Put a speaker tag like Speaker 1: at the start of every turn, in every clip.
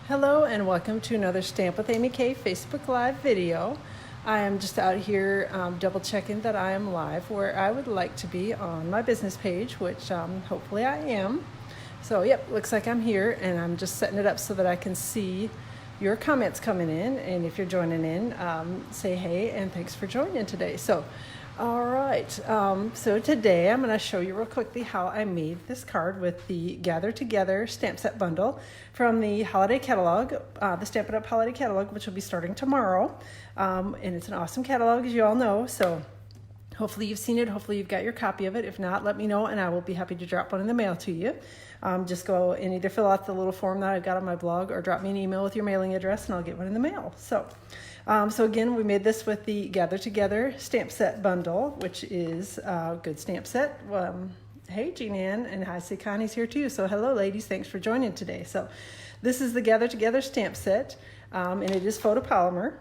Speaker 1: Hello and welcome to another Stamp with Amy K Facebook Live video. I am just out here double checking that I am live where I would like to be on my business page, which hopefully I am. So yep, looks like I'm here and I'm just setting it up so that I can see your comments coming in. And if you're joining in, say hey and thanks for joining today. So all right, so today I'm going to show you real quickly how I made this card with the Gather Together stamp set bundle from the holiday catalog, the Stampin' Up! Holiday catalog, which will be starting tomorrow. And it's an awesome catalog, as you all know, so hopefully you've seen it, hopefully you've got your copy of it. If not, let me know and I will be happy to drop one in the mail to you. Just go and either fill out the little form that I've got on my blog or drop me an email with your mailing address and I'll get one in the mail. So again, we made this with the Gather Together stamp set bundle, which is a good stamp set. Hey, Jean Ann, and hi, see Connie's here too. So hello, ladies, thanks for joining today. So this is the Gather Together stamp set, and it is photopolymer.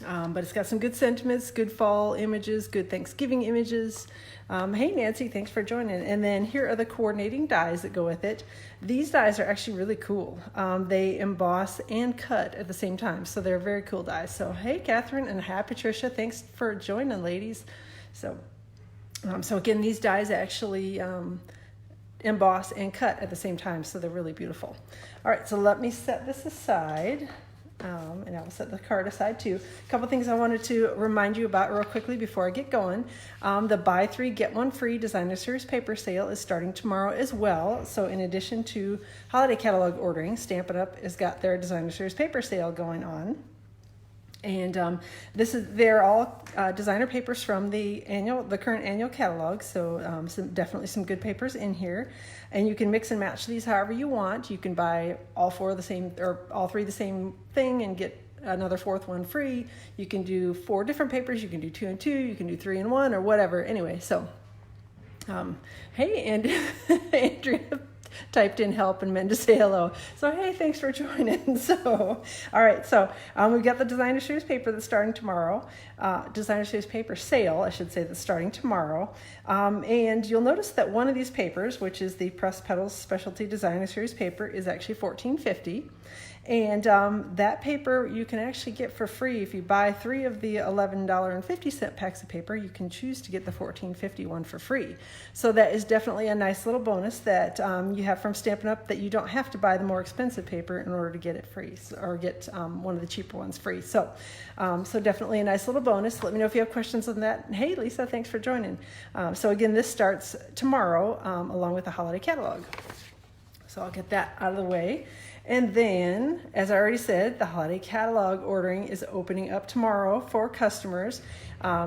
Speaker 1: But it's got some good sentiments, good fall images, good Thanksgiving images. Hey Nancy, thanks for joining. And then here are the coordinating dies that go with it. These dies are actually really cool. They emboss and cut at the same time, so they're very cool dies. So hey Catherine and hi Patricia, thanks for joining, ladies. So again, these dies actually emboss and cut at the same time, so they're really beautiful. All right, so let me set this aside. And I'll set the card aside too. A couple things I wanted to remind you about real quickly before I get going. The buy 3 get 1 free designer series paper sale is starting tomorrow as well. So in addition to holiday catalog ordering, Stampin' Up! Has got their designer series paper sale going on. And they're all designer papers from the current annual catalog. So definitely some good papers in here, and you can mix and match these however you want. You can buy all 4 the same or all 3 the same thing and get another 4th one free. You can do 4 different papers. You can do 2 and 2. You can do 3 and 1 or whatever. Anyway, so hey, and Andrea typed in help and meant to say hello. So hey, thanks for joining. So all right, so we've got the designer series paper that's starting tomorrow. Designer series paper sale, I should say, that's starting tomorrow. And you'll notice that one of these papers, which is the Pressed Petals Specialty Designer Series paper, is actually $14.50. And that paper you can actually get for free if you buy 3 of the $11.50 packs of paper. You can choose to get the $14.50 one for free. So that is definitely a nice little bonus that you have from Stampin' Up! That you don't have to buy the more expensive paper in order to get it free, or get one of the cheaper ones free. So definitely a nice little bonus. Let me know if you have questions on that. And hey, Lisa, thanks for joining. So again, this starts tomorrow along with the holiday catalog. So I'll get that out of the way. And then, as I already said, the holiday catalog ordering is opening up tomorrow for customers.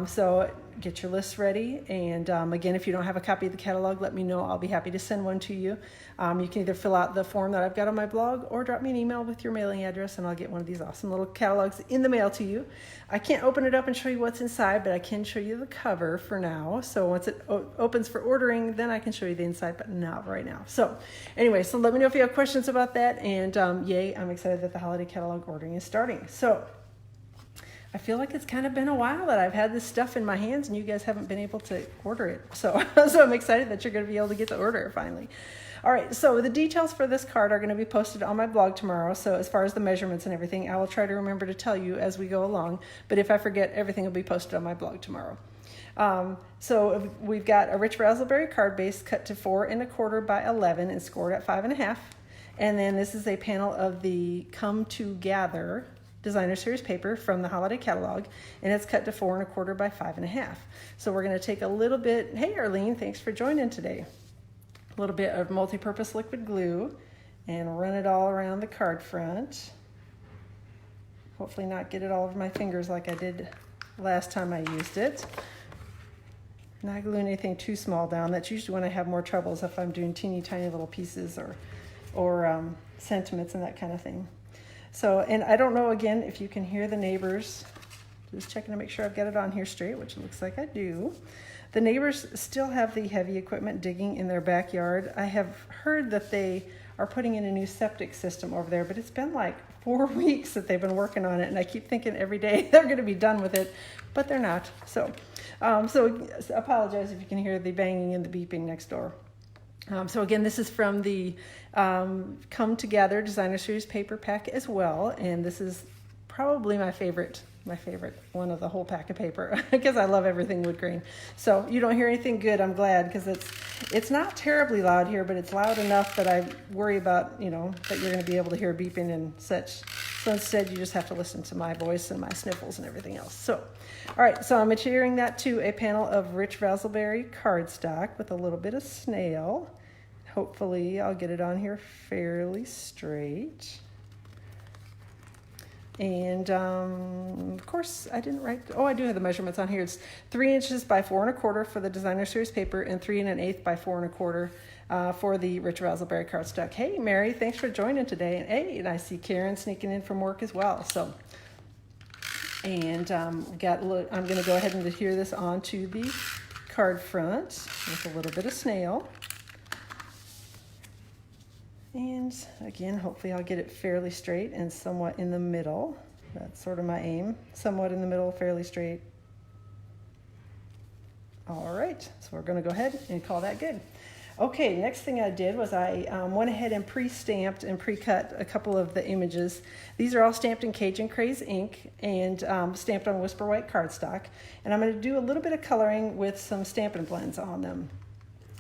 Speaker 1: So get your lists ready. And again, if you don't have a copy of the catalog, let me know. I'll be happy to send one to you. You can either fill out the form that I've got on my blog or drop me an email with your mailing address and I'll get one of these awesome little catalogs in the mail to you. I can't open it up and show you what's inside, but I can show you the cover for now. So once it opens for ordering, then I can show you the inside, but not right now. So anyway, so let me know if you have questions about that. And yay, I'm excited that the holiday catalog ordering is starting. So I feel like it's kind of been a while that I've had this stuff in my hands and you guys haven't been able to order it. So I'm excited that you're going to be able to get the order finally. All right, so the details for this card are going to be posted on my blog tomorrow. So as far as the measurements and everything, I will try to remember to tell you as we go along. But if I forget, everything will be posted on my blog tomorrow. So we've got a rich raspberry card base cut to 4 1/4 by 11 and scored at 5 1/2. And then this is a panel of the Come Together designer series paper from the holiday catalog, and it's cut to 4 1/4 by 5 1/2. So we're going to take a little bit, hey Arlene, thanks for joining today, a little bit of multi-purpose liquid glue and run it all around the card front. Hopefully not get it all over my fingers like I did last time I used it. Not gluing anything too small down. That's usually when I have more troubles, if I'm doing teeny tiny little pieces or sentiments and that kind of thing. So, and I don't know, again, if you can hear the neighbors. Just checking to make sure I've got it on here straight, which it looks like I do. The neighbors still have the heavy equipment digging in their backyard. I have heard that they are putting in a new septic system over there, but it's been like 4 weeks that they've been working on it, and I keep thinking every day they're going to be done with it, but they're not. So apologize if you can hear the banging and the beeping next door. So again, this is from the Come Together Designer Series paper pack as well, and this is probably my favorite one of the whole pack of paper because I love everything wood grain. So you don't hear anything good, I'm glad, because it's not terribly loud here, but it's loud enough that I worry about, that you're going to be able to hear beeping and such. So instead, you just have to listen to my voice and my sniffles and everything else. So, all right, so I'm adhering that to a panel of rich raspberry cardstock with a little bit of snail. Hopefully, I'll get it on here fairly straight. And of course, I didn't write. Oh, I do have the measurements on here. It's 3 inches by 4 1/4 for the Designer Series paper, and 3 1/8 by 4 1/4 for the rich raspberry cardstock. Hey, Mary, thanks for joining today. And hey, and I see Karen sneaking in from work as well. So, and I'm going to go ahead and adhere this onto the card front with a little bit of snail. And again, hopefully I'll get it fairly straight and somewhat in the middle. That's sort of my aim. Somewhat in the middle, fairly straight. All right, so we're going to go ahead and call that good. Okay, next thing I did was I went ahead and pre-stamped and pre-cut a couple of the images. These are all stamped in Cajun Craze ink and stamped on Whisper White cardstock. And I'm going to do a little bit of coloring with some Stampin' blends on them.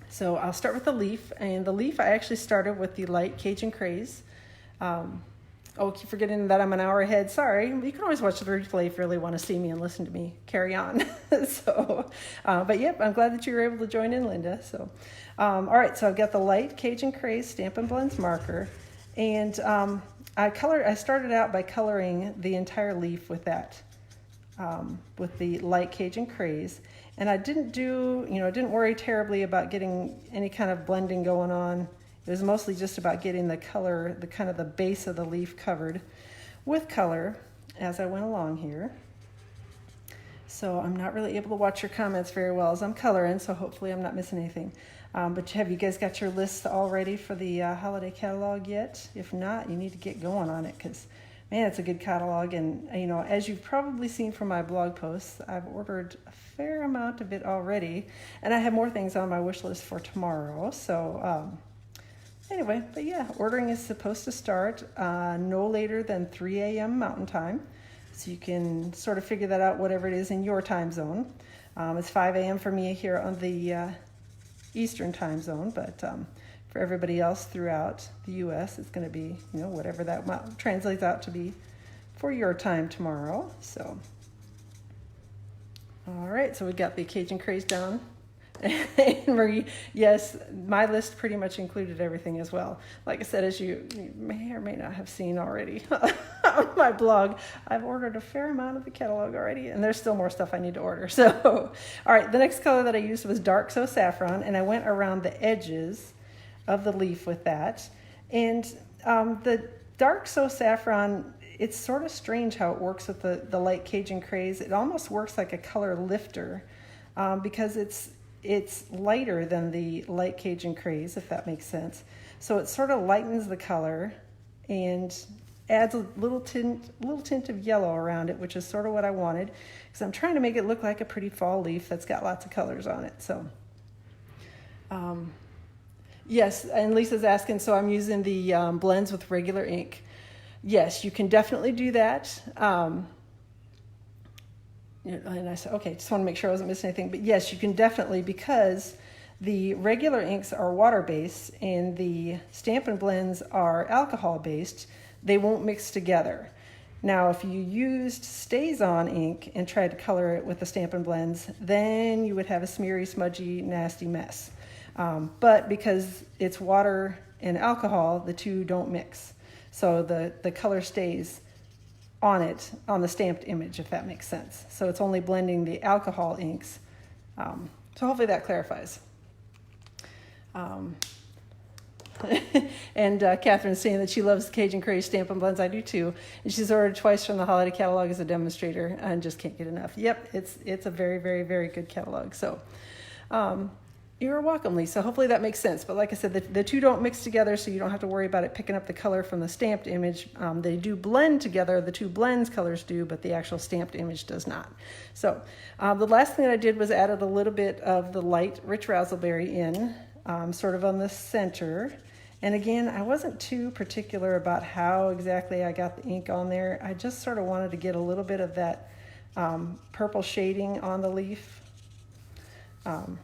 Speaker 1: So I'll start with the leaf, and the leaf I actually started with the light Cajun Craze. Oh, keep forgetting that I'm an hour ahead. Sorry. You can always watch the replay if you really want to see me and listen to me carry on. But yep, I'm glad that you were able to join in, Linda. So, all right, so I've got the light Cajun Craze Stampin' Blends marker, and I started out by coloring the entire leaf with that, with the light Cajun Craze. And I didn't worry terribly about getting any kind of blending going on. It was mostly just about getting the color, the base of the leaf covered with color as I went along here. So I'm not really able to watch your comments very well as I'm coloring, so hopefully I'm not missing anything. But have you guys got your lists all ready for the holiday catalog yet? If not, you need to get going on it because, man, it's a good catalog. And, as you've probably seen from my blog posts, I've ordered a fair amount of it already. And I have more things on my wish list for tomorrow. So, anyway, but yeah, ordering is supposed to start no later than 3 a.m. Mountain Time. So you can sort of figure that out, whatever it is in your time zone. It's 5 a.m. for me here on the Eastern time zone, but for everybody else throughout the U.S., it's going to be, whatever that translates out to be for your time tomorrow. So, all right, so we got the Cajun Craze down. And Marie, yes, my list pretty much included everything as well. Like I said, as you may or may not have seen already on my blog, I've ordered a fair amount of the catalog already, and there's still more stuff I need to order. So, all right, the next color that I used was Dark So Saffron, and I went around the edges of the leaf with that. And the Dark So Saffron, it's sort of strange how it works with the light Cajun Craze. It almost works like a color lifter because it's lighter than the light Cajun Craze, if that makes sense. So it sort of lightens the color and adds a little tint of yellow around it, which is sort of what I wanted, because I'm trying to make it look like a pretty fall leaf that's got lots of colors on it. So, yes, and Lisa's asking, so I'm using the blends with regular ink. Yes, you can definitely do that. And I said, okay, just want to make sure I wasn't missing anything. But yes, you can definitely, because the regular inks are water-based and the Stampin' blends are alcohol-based, they won't mix together. Now, if you used Stays-On ink and tried to color it with the Stampin' blends, then you would have a smeary, smudgy, nasty mess. But because it's water and alcohol, the two don't mix. So the color stays on it, on the stamped image, if that makes sense. So it's only blending the alcohol inks. So hopefully that clarifies. And Catherine's saying that she loves Cajun Craze Stampin' blends. I do too. And she's ordered twice from the holiday catalog as a demonstrator and just can't get enough. Yep, it's a very, very, very good catalog. So you're welcome, Lisa. Hopefully that makes sense. But like I said, the two don't mix together, so you don't have to worry about it picking up the color from the stamped image. They do blend together. The two blends colors do, but the actual stamped image does not. So the last thing that I did was added a little bit of the light rich raspberry in sort of on the center. And again, I wasn't too particular about how exactly I got the ink on there. I just sort of wanted to get a little bit of that purple shading on the leaf. And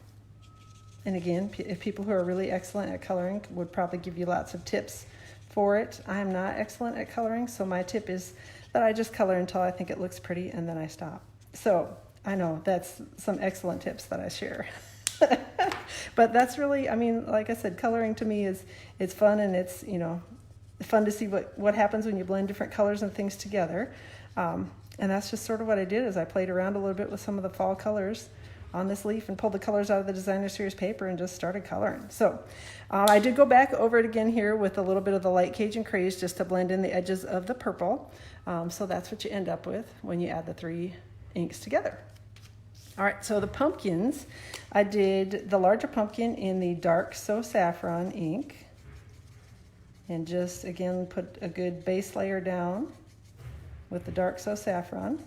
Speaker 1: again, if people who are really excellent at coloring would probably give you lots of tips for it. I'm not excellent at coloring, so my tip is that I just color until I think it looks pretty and then I stop. So I know that's some excellent tips that I share. But that's really, I mean, like I said, coloring to me it's fun, and it's, you know, fun to see what happens when you blend different colors and things together. And that's just sort of what I did, is I played around a little bit with some of the fall colors on this leaf and pulled the colors out of the designer series paper and just started coloring. So I did go back over it again here with a little bit of the light Cajun Craze just to blend in the edges of the purple. So that's what you end up with when you add the 3 inks together. All right, so the pumpkins, I did the larger pumpkin in the dark So Saffron ink, and just again put a good base layer down with the dark So Saffron,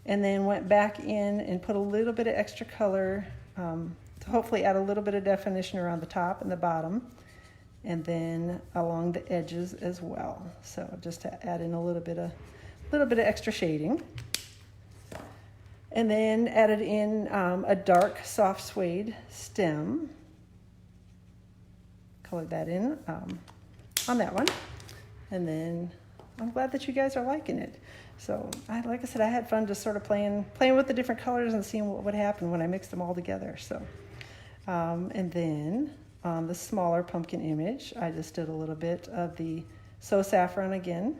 Speaker 1: and then went back in and put a little bit of extra color to hopefully add a little bit of definition around the top and the bottom, and then along the edges as well. So just to add in a little bit of extra shading. And then added in a dark soft suede stem. Colored that in on that one. And then I'm glad that you guys are liking it. So like I said, I had fun just sort of playing with the different colors and seeing what would happen when I mixed them all together. So, and then on the smaller pumpkin image, I just did a little bit of the So Saffron again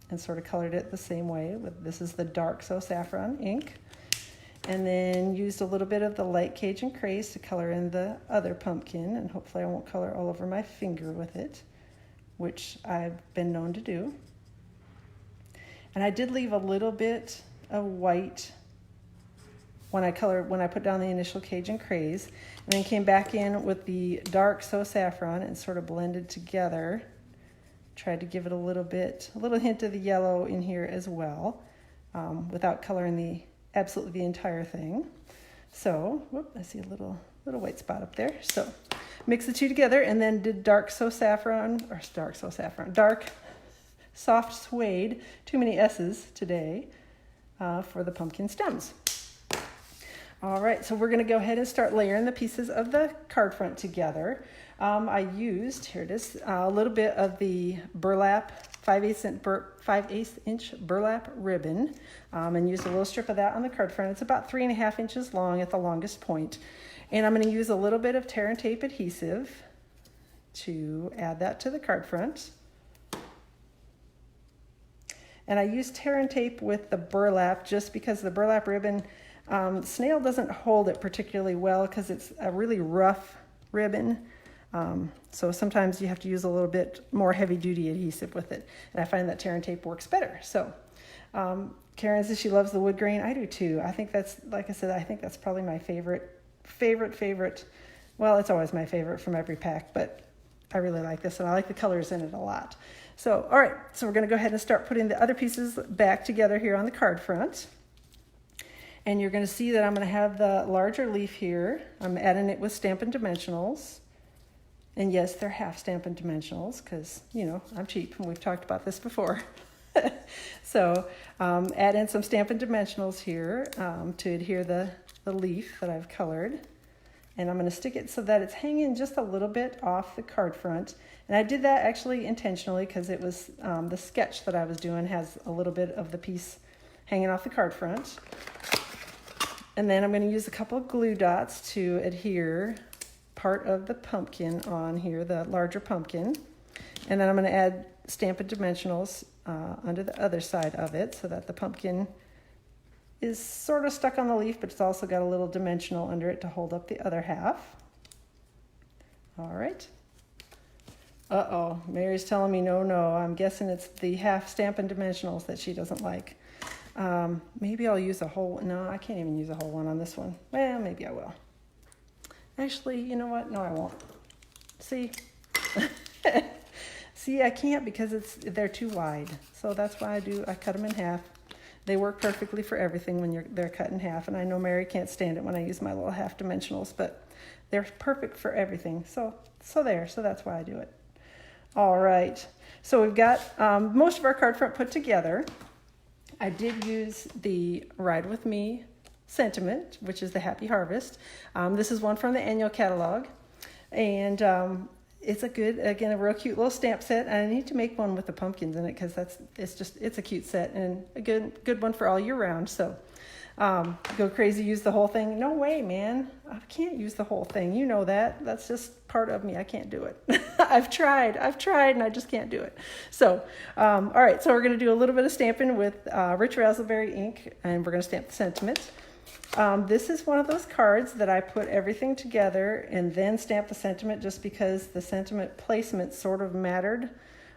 Speaker 1: and sort of colored it the same way. This is the dark So Saffron ink. And then used a little bit of the light Cajun Craze to color in the other pumpkin, and hopefully I won't color all over my finger with it, which I've been known to do. And I did leave a little bit of white when I put down the initial Cajun Craze, and then came back in with the dark So Saffron and sort of blended together. Tried to give it a little hint of the yellow in here as well, without coloring absolutely the entire thing. So, I see a little white spot up there. So, mix the two together, and then did dark soft suede, too many S's today, for the pumpkin stems. All right, so we're gonna go ahead and start layering the pieces of the card front together. I used, here it is, a little bit of the burlap 5/8 inch burlap ribbon, and used a little strip of that on the card front. It's about 3.5 inches long at the longest point. And I'm going to use a little bit of tear and tape adhesive to add that to the card front. And I use tear and tape with the burlap just because the burlap ribbon, snail doesn't hold it particularly well because it's a really rough ribbon. So sometimes you have to use a little bit more heavy-duty adhesive with it, and I find that tear and tape works better. So Karen says she loves the wood grain. I do too. I think that's, like I said, I think that's probably my favorite. Well, it's always my favorite from every pack, but I really like this, and I like the colors in it a lot. So, all right, so we're going to go ahead and start putting the other pieces back together here on the card front. And you're going to see that I'm going to have the larger leaf here. I'm adding it with Stampin' Dimensionals. And yes, they're half Stampin' Dimensionals because, you know, I'm cheap and we've talked about this before. So add in some Stampin' Dimensionals here to adhere the leaf that I've colored. And I'm going to stick it so that it's hanging just a little bit off the card front. And I did that actually intentionally because it was the sketch that I was doing has a little bit of the piece hanging off the card front. And then I'm going to use a couple of glue dots to adhere part of the pumpkin on here, the larger pumpkin. And then I'm going to add Stampin' Dimensionals under the other side of it so that the pumpkin is sort of stuck on the leaf, but it's also got a little dimensional under it to hold up the other half. All right. Uh-oh, Mary's telling me no. I'm guessing it's the half Stampin' Dimensionals that she doesn't like. Maybe I'll use a whole, no, I can't even use a whole one on this one. Well, maybe I will. Actually, you know what? No, I won't. See? See, I can't because they're too wide. So that's why I cut them in half. They work perfectly for everything when they're cut in half. And I know Mary can't stand it when I use my little half dimensionals, but they're perfect for everything. So that's why I do it. All right. So we've got most of our card front put together. I did use the Ride With Me sentiment, which is the Happy Harvest. This is one from the annual catalog. And it's a real cute little stamp set. And I need to make one with the pumpkins in it because it's a cute set and a good one for all year round. So go crazy, use the whole thing. No way, man. I can't use the whole thing. You know that. That's just part of me. I can't do it. I've tried and I just can't do it. So, all right. So we're going to do a little bit of stamping with Rich Razzleberry ink, and we're going to stamp the sentiment. This is one of those cards that I put everything together and then stamp the sentiment just because the sentiment placement sort of mattered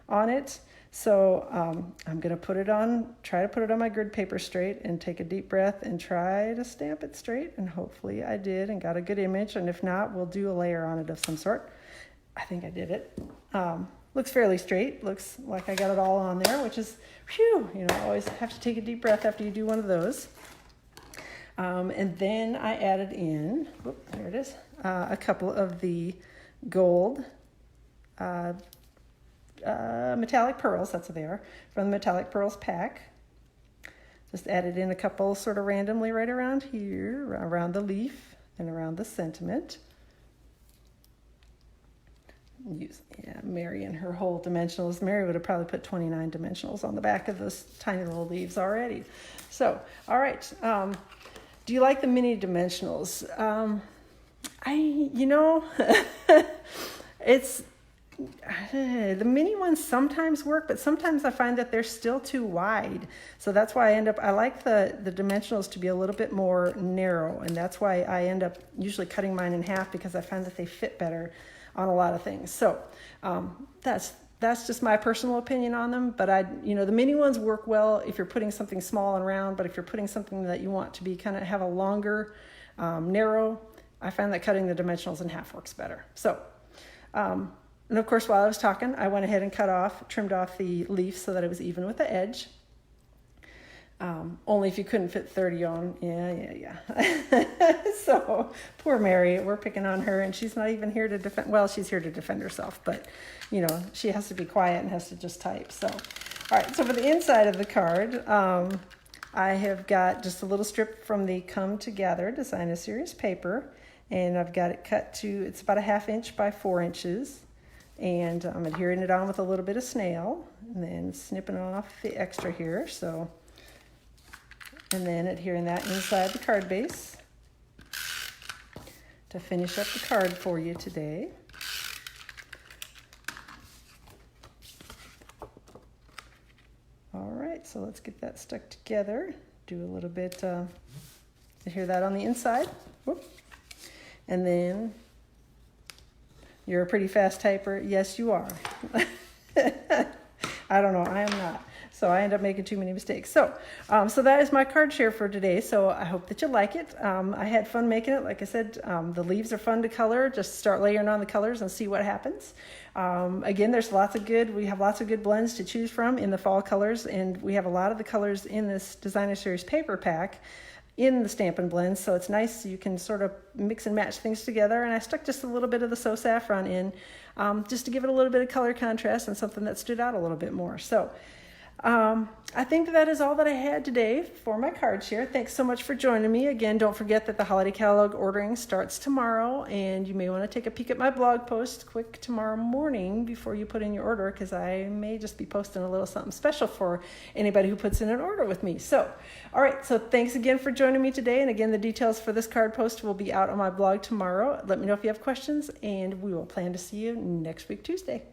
Speaker 1: on it. So I'm going to try to put it on my grid paper straight and take a deep breath and try to stamp it straight. And hopefully I did and got a good image. And if not, we'll do a layer on it of some sort. I think I did it. Looks fairly straight. Looks like I got it all on there, which is, phew, always have to take a deep breath after you do one of those. And then I added in, there it is, a couple of the gold metallic pearls, that's what they are, from the Metallic Pearls pack. Just added in a couple sort of randomly right around here, around the leaf and around the sentiment. Mary and her whole dimensionals. Mary would have probably put 29 dimensionals on the back of those tiny little leaves already. So, all right. Do you like the mini dimensionals? It's the mini ones sometimes work, but sometimes I find that they're still too wide. So that's why I like the dimensionals to be a little bit more narrow, and that's why I end up usually cutting mine in half because I find that they fit better on a lot of things. So that's just my personal opinion on them, but the mini ones work well if you're putting something small and round, but if you're putting something that you want to be kind of have a longer, narrow, I find that cutting the dimensionals in half works better. So, and of course, while I was talking, I went ahead and trimmed off the leaf so that it was even with the edge. Only if you couldn't fit 30 on. Yeah. So poor Mary, we're picking on her, and she's not even here to defend. Well, she's here to defend herself, but she has to be quiet and has to just type. So, all right. So for the inside of the card, I have got just a little strip from the Come Together Design a Series paper, and I've got it cut to, it's about a 1/2 inch by 4 inches. And I'm adhering it on with a little bit of snail and then snipping off the extra here. So, and then adhering that inside the card base to finish up the card for you today. All right, so let's get that stuck together. Do a little bit, adhere that on the inside. Whoop. And then, you're a pretty fast typer. Yes, you are. I don't know. I am not. So I end up making too many mistakes. So that is my card share for today. So I hope that you like it. I had fun making it. Like I said, the leaves are fun to color. Just start layering on the colors and see what happens. Again, we have lots of good blends to choose from in the fall colors. And we have a lot of the colors in this Designer Series paper pack in the Stampin' blend, so it's nice. You can sort of mix and match things together, and I stuck just a little bit of the So Saffron in just to give it a little bit of color contrast and something that stood out a little bit more. So I think that is all that I had today for my card share. Thanks so much for joining me. Again, don't forget that the holiday catalog ordering starts tomorrow, and you may want to take a peek at my blog post quick tomorrow morning before you put in your order, because I may just be posting a little something special for anybody who puts in an order with me. So, all right, so thanks again for joining me today, and again, the details for this card post will be out on my blog tomorrow. Let me know if you have questions, and we will plan to see you next week, Tuesday.